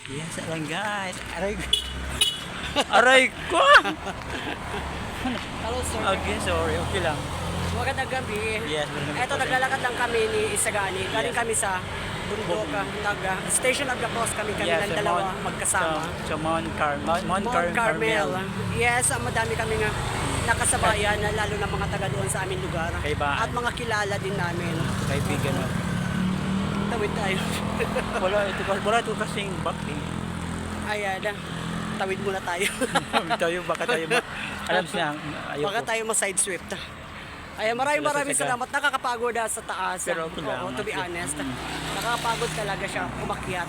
Yes, lang guys. Aray ko! Hello sir. Okay, sorry. Okay lang. Magandang gabi. Yes, magandang gabi Eto, po, sir. naglalakad lang kami ni Isagani. Galing Yes. kami sa bundok, Station of the Cross kami Yes, ng sa dalawa Mount- magkasama. Sa Mount Mount Carmel. Yes, madami kami nga nakasabayan, lalo na mga taga doon sa aming lugar. Kaibaan. At mga kilala din namin. Kaibigan mo. Tawid tayo. Wala ito kasing back eh. Ayan, tawid muna tayo. Baka tayo alam siya, ayoko. Baka tayo ma-side sweep. Ayan, maraming salamat. Nakakapagod sa taas. Pero okay lang. Oo, to be honest. Nakakapagod talaga siya umakyat.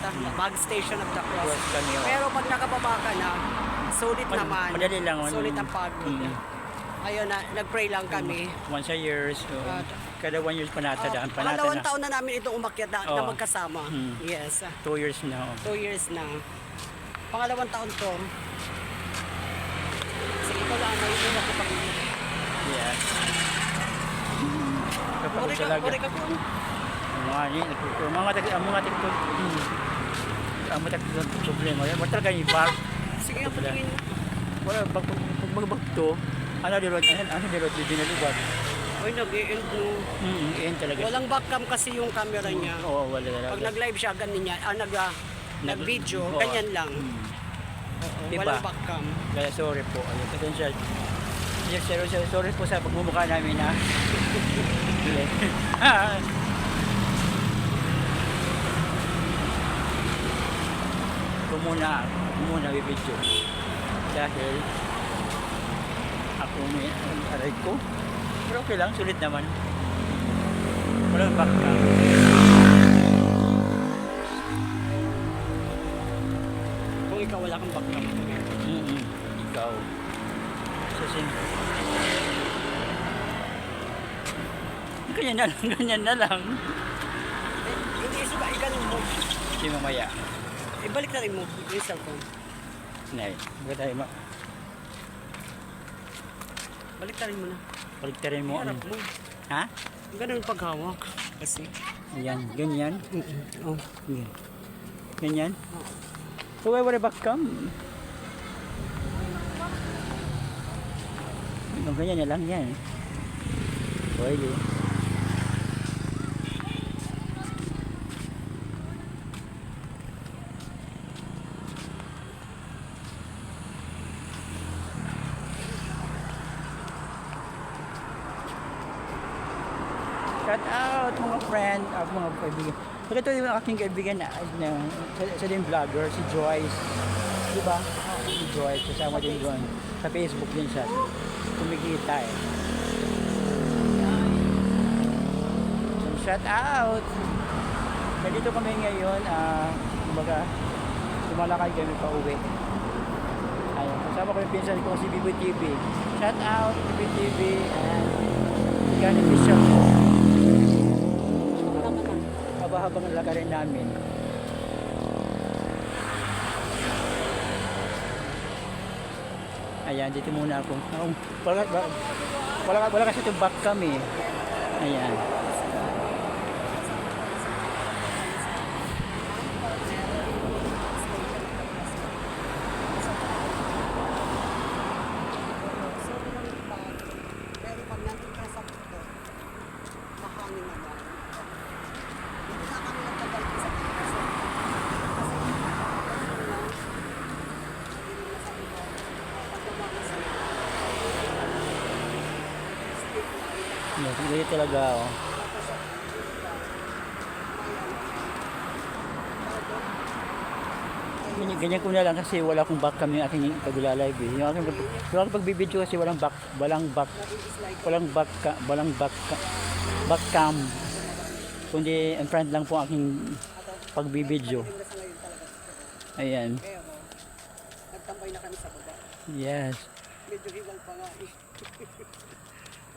Station of the Cross. Cross kami, oh. Pero pag nakababa ka na, sulit naman. Madali lang. Sulit ang pagod. Ayun na, nag-pray lang kami. Once a year, so, kada 1 year panatadaan. Pangalawang taon na namin itong umakyat na Oo. magkasama. Yes. 2 years na. 2 years na. Pangalawang taon to. Kasi ikaw lang ang may umakipag. Yes. Kapag talaga. Uri ka po. Ang mga problema. Wala talaga yung back. Sige, ang patingin. Wala, pag magbagto, ano dirot, dinalibag. Ay, nag-i-end no. Iyan talaga. Walang backcam kasi yung camera niya. Oo, wala talaga. Pag nag-live siya, ganyan niya. Nag-video, Oo. ganyan lang. Diba? Walang backcam. Kaya sorry po. Ayun, pasensya. Yes, sorry po sa pagmumukha namin ha. Ako muna bibidyo. Dahil ako may aray ko. Pero okay lang, sulit naman. Walang baka. Kung ikaw wala kang backcam. Ikaw. Kasi ganyan na lang. Hindi suga, ikanin mo. Hindi mamaya. Ibalik na rin mo yung cellphone. Nay, baga tayo Balik na rin mo na. paligtarin mo. Harap mo. Ha? Ganun paghawak. Kasi. Ayan, ganyan. Oh. Ganyan. Ganyan. So why wala back cam? Ganyan na lang yan. Pwede. Shout out mga friend, mga kaibigan. Pero ito yung aking kaibigan sa din vlogger, si Joyce. Diba? Si Joyce, kasama din doon. Sa Facebook din siya. Kumikita eh. So, shout out! Nandito kami ngayon, kumbaga, lumalakad kami pa uwi. Ayun, kasama ko yung pinsan ko si Biboy TV. Shout out, Biboy TV, and Gani Bishop. Habang lakarin namin. Ayan, dito muna ako. Wala kasi itong back kami. Ayan. Pero pag nandun ka sa puto, mahangin naman. Hindi na kami nagtagal sa puto. Hindi talaga ako. Ganyan ko na lang kasi wala akong back cam yung aking pag-live eh. Yung aking pagbibideo kasi walang back cam. Kundi in front lang po aking pagbibideo. Ayan. Nagtambay na kami sa baba. Yes. Medyo hiwang pa nga eh.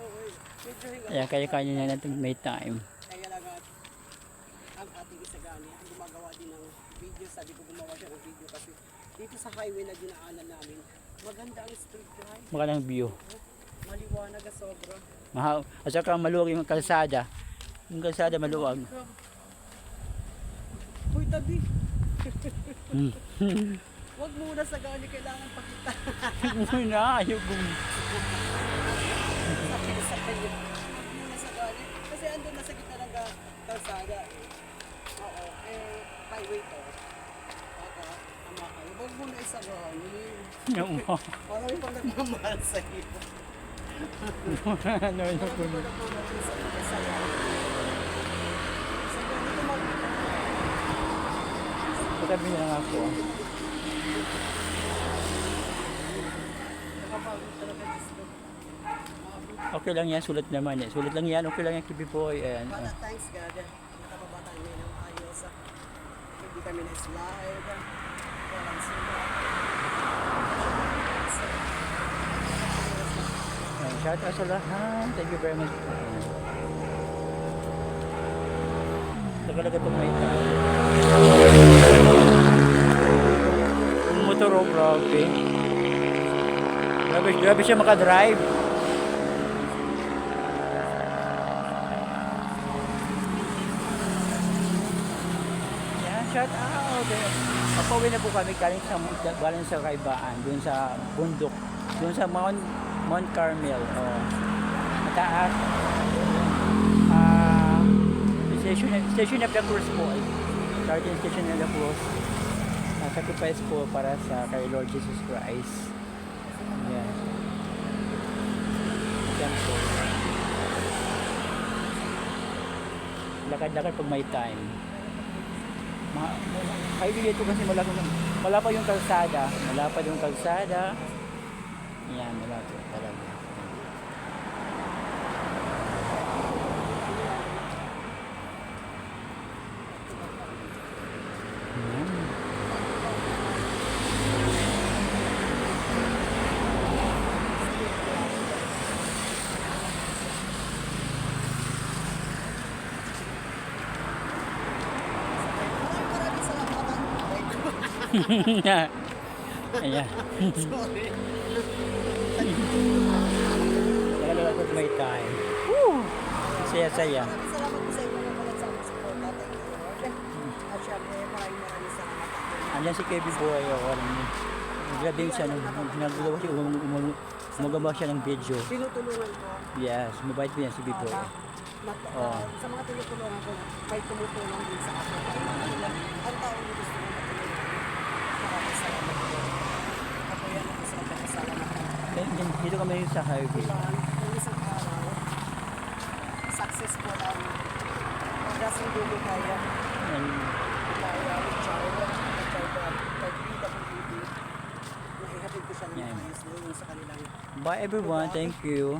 Oo, medyo hiwang. Ayan, kaya-kanya na natin may time. Kaya lang ang ating Isagani ang gumagawa din ng video. Sabi ko gumawa siya ng video kasi dito sa highway na dinaanan namin, maganda ang street drive. Magandang view. Maliwanag na sobra. At saka maluwag yung kalsada. Yung kalsada maluwag. Uy, tabi. Huwag muna sa gali, kailangan pakita. Muna, ayaw kong... Sabi ko sa kanya, huwag muna sa gali. Kasi andun na sa gitna ng kalsada eh. Oo, highway to. Baka, tama kayo. Huwag muna isa gali. Parang yung pang nagmamahal sa iyo. Ano yun Parang po? yung pang nagmamahal sa iyo. Isa gali. Sa gali, ito Patabi na nga po. nakapagod talaga dito. Okay lang yan, sulat naman eh. Sulat lang yan, okay lang yan, Kibi Boy. Ayan. Bata, thanks God. Nakababata niyo ng ayos. Hindi kami na-slide. Walang sila. Shout out sa lahat. Thank you very much. Talaga itong may tao. Yung motor, oh, grabe. Grabe siya makadrive. Yan, shout out. Papauwi na po kami galing sa Kaibaan, dun sa bundok, dun sa Mount Carmel. Oh. Mataas. Station of the Cross po. Starting Station of the Cross. Sacrifice po para sa kay Lord Jesus Christ. Yan. Yan po. Lakad-lakad pag may time. Highway dito kasi wala pa yung kalsada. Wala pa yung kalsada. Yan, wala po talaga. Maraming salamat. Ayan. Sorry. Talaga pag may time. Woo! Saya-saya. Maraming salamat po sa inyo ng mga support. Thank you, Lord. At syempre, maraming salamat. Andiyan si Kevin Boy. Grabe siya. Gumagawa siya ng video. Tinutulungan ko. Yes, mabait po yan si Biboy. Oo. Sa mga tinutulungan ko, may tumutulong din sa akin. Ang taong gusto mo matulungan. Maraming salamat po. Ako yan ang isang salamat. Dito kami sa highway. Diba, yung isang araw, successful ang pagdasing dulo kaya. And, Kaya, child, kay PWD, naihatid ko siya ng Yan. ayos doon sa kanilang bye everyone. Thank you.